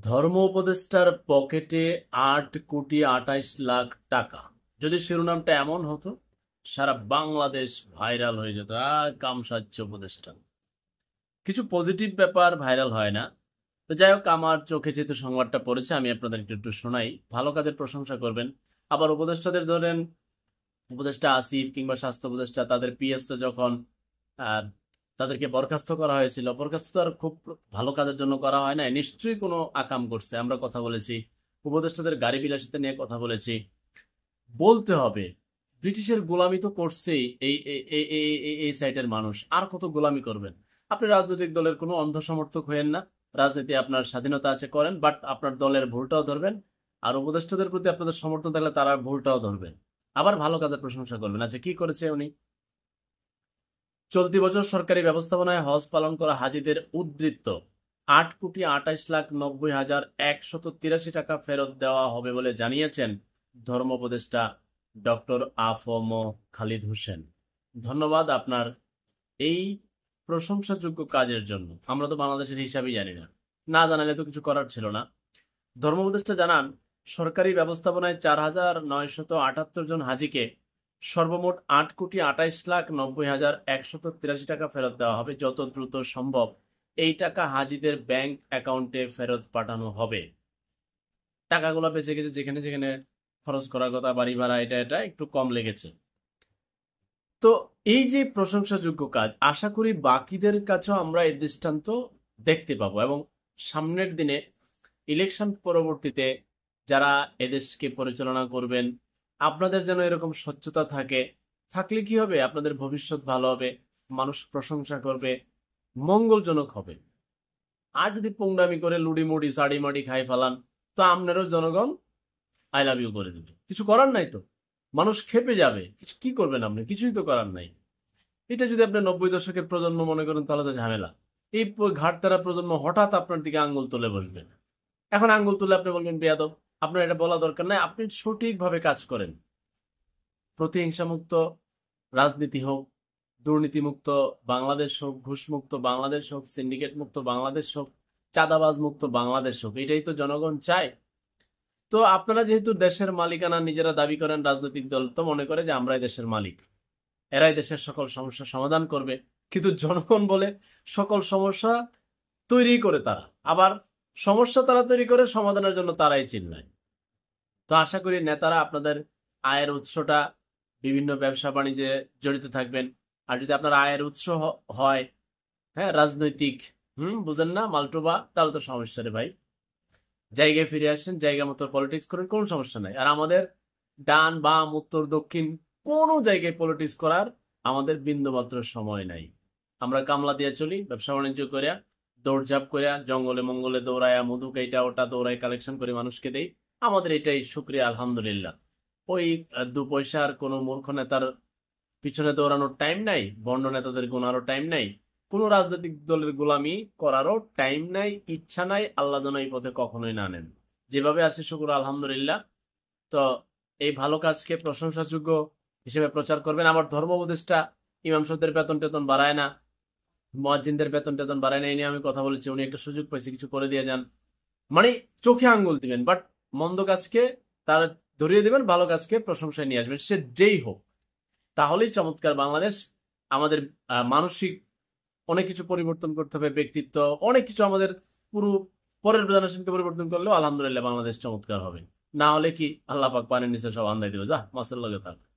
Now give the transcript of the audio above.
ধর্ম উপদেষ্টার পকেটে 8,28,00,000 টাকা। যদি শিরোনামটা এমন হতো, সারা বাংলাদেশ ভাইরাল হয়ে যেত। কামসাচ্য উপদেষ্টা। কিছু পজিটিভ ব্যাপার ভাইরাল হয় না। তো যাই হোক, আমার চোখে যেহেতু সংবাদটা পড়েছে, আমি আপনাদের একটু শোনাই। ভালো কাজের প্রশংসা করবেন। আবার উপদেষ্টাদের ধরেন, উপদেষ্টা আসিফ কিংবা স্বাস্থ্য উপদেষ্টা, তাদের পিএসটা যখন আহ, তাদেরকে বরখাস্ত করা হয়েছিল, বরখাস্ত তো আর খুব ভালো কাজের জন্য করা হয় না, নিশ্চয়ই কোনো আকাম করছে। আমরা কথা বলেছি, উপদেষ্টাদের গাড়ি বিলাসিতা নিয়ে কথা বলেছি। বলতে হবে, ব্রিটিশের গোলামি তো করছেই এই এই এই এই- এই- এই সাইটের মানুষ, আর কত গোলামি করবেন? আপনি রাজনৈতিক দলের কোনো অন্ধ সমর্থক হয়েন না। রাজনীতি আপনার স্বাধীনতা আছে, করেন, বাট আপনার দলের ভুলটাও ধরবেন। আর উপদেষ্টাদের প্রতি আপনাদের সমর্থন থাকলে তারা ভুলটাও ধরবেন। আবার ভালো কাজের প্রশংসা করবেন। আচ্ছা, কি করেছে উনি? চলতি বছর সরকারি ব্যবস্থাপনায় হজ পালন করা হাজিদের উদ্বৃত্ত 8,28,90,183 টাকা ফেরত দেওয়া হবে বলে জানিয়েছেন ধর্ম উপদেষ্টা ডক্টর আ.ফ.ম. খালিদ হোসেন। ধন্যবাদ আপনার এই প্রশংসাযোগ্য কাজের জন্য। আমরা তো বাংলাদেশের হিসাবই জানি না, না জানালে তো কিছু করার ছিল না। ধর্ম উপদেষ্টা জানান, সরকারি ব্যবস্থাপনায় 4,978 জন হাজিকে সর্বমোট 8,28,90,183 টাকা ফেরত দেওয়া হবে। যত দ্রুত সম্ভব এই টাকা হাজিদের ব্যাংক অ্যাকাউন্টে ফেরত পাঠানো হবে। টাকাগুলো বেঁচে গেছে, যেখানে যেখানে খরচ করার কথা, বাড়ি ভাড়া, এটা এটা একটু কম লেগেছে। তো এই যে প্রশংসাযোগ্য কাজ, আশা করি বাকিদের কাছেও আমরা এই দৃষ্টান্ত দেখতে পাবো, এবং সামনের দিনে ইলেকশন পরবর্তীতে যারা এদেশকে পরিচালনা করবেন, আপনাদের যেন এরকম স্বচ্ছতা থাকে। থাকলে কি হবে? আপনাদের ভবিষ্যৎ ভালো হবে, মানুষ প্রশংসা করবে, মঙ্গলজনক হবে। আর যদি পোংরামি করে লুডি মুড়ি সাড়ি মাড়ি খাই ফেলান, তো আপনারও জনগণ আই লাভ ইউ করে দিবে। কিছু করার নাই তো, মানুষ খেপে যাবে। কিছু কি করবেন আপনি? কিছুই তো করার নাই। এটা যদি আপনি 90 দশকের প্রজন্ম মনে করেন, তাহলে তো ঝামেলা। এই ঘাটতারা প্রজন্ম হঠাৎ আপনার দিকে আঙ্গুল তুলে বসবে। এখন আঙ্গুল তুলে আপনি বলবেন বেয়াদব। আপনার এটা বলা দরকার নাই, আপনি সঠিকভাবে কাজ করেন। প্রতিহিংসামুক্ত রাজনীতি হোক, দুর্নীতিমুক্ত বাংলাদেশ হোক, ঘুষমুক্ত বাংলাদেশ হোক, সিন্ডিকেট মুক্ত বাংলাদেশ হোক, চাঁদাবাজ মুক্ত বাংলাদেশ হোক, এটাই তো জনগণ চায়। তো আপনারা যেহেতু দেশের মালিকানা নিজেরা দাবি করেন, রাজনৈতিক দল তো মনে করে যে আমরাই দেশের মালিক, এরাই দেশের সকল সমস্যার সমাধান করবে। কিন্তু জনগণ বলে সকল সমস্যা তৈরি করে তারা, আবার সমস্যা তারা তৈরি করে, সমাধানের জন্য তারাই চিল্লায়। তো আশা করি নেতারা আপনাদের আয়ের উৎসটা বিভিন্ন ব্যবসা বাণিজ্যে জড়িত থাকবেন। আর যদি আপনার আয়ের উৎস হয়, হ্যাঁ, রাজনৈতিক, বুঝেন না মালটোবা, তাহলে তো সমস্যা রে ভাই। জায়গায় ফিরে আসেন, জায়গা মতো পলিটিক্স করেন, কোনো সমস্যা নাই। আর আমাদের ডান বাম উত্তর দক্ষিণ কোনো জায়গায় পলিটিক্স করার আমাদের বিন্দুমাত্র সময় নাই। আমরা কামলা দিয়ে চলি, ব্যবসা বাণিজ্য করিয়া, দৌড়ঝাঁপ করিয়া, জঙ্গলে মঙ্গলে দৌড়াইয়া, মধু এইটা ওটা দৌড়াই কালেকশন করে মানুষকে দেই। আমাদের এটাই শুক্রিয়া, আলহামদুলিল্লাহ। ওই 2 পয়সার কোনো মূর্খ নেতার পিছনে দৌড়ানোর টাইম নাই, বন্ড নেতাদের গোনারও টাইম নাই, কোনো রাজনৈতিক দলের গোলামি করারও টাইম নাই, ইচ্ছা নাই। আল্লাহ যেন এই পথে কখনোই না নেন। যেভাবে আছে শুকুর আলহামদুলিল্লাহ। তো এই ভালো কাজকে প্রশংসাযোগ্য হিসেবে প্রচার করবেন। আমার ধর্ম উপদেষ্টা ইমাম সাহেবদের বেতন টেতন বাড়ায় না, মুয়াজ্জিনদের বেতন টেতন বাড়ায় না, এই নিয়ে আমি কথা বলেছি। উনি একটা সুযোগ পাইছে, কিছু করে দিয়ে যান। মানে চোখে আঙ্গুল দিবেন, বাট মন্দ কাজকে তার ধরিয়ে দিবেন, ভালো কাজকে প্রশংসায় নিয়ে আসবেন, সে যেই হোক। তাহলেই চমৎকার বাংলাদেশ। আমাদের মানসিক অনেক কিছু পরিবর্তন করতে হবে, ব্যক্তিত্ব অনেক কিছু আমাদের, পুরো পরের জেনারেশনকে পরিবর্তন করলেও আলহামদুলিল্লাহ বাংলাদেশ চমৎকার হবে। না হলে কি, আল্লাহ পাক পানির নিচে সব আন্দাই দেবে। যা মাছের লগে থাক।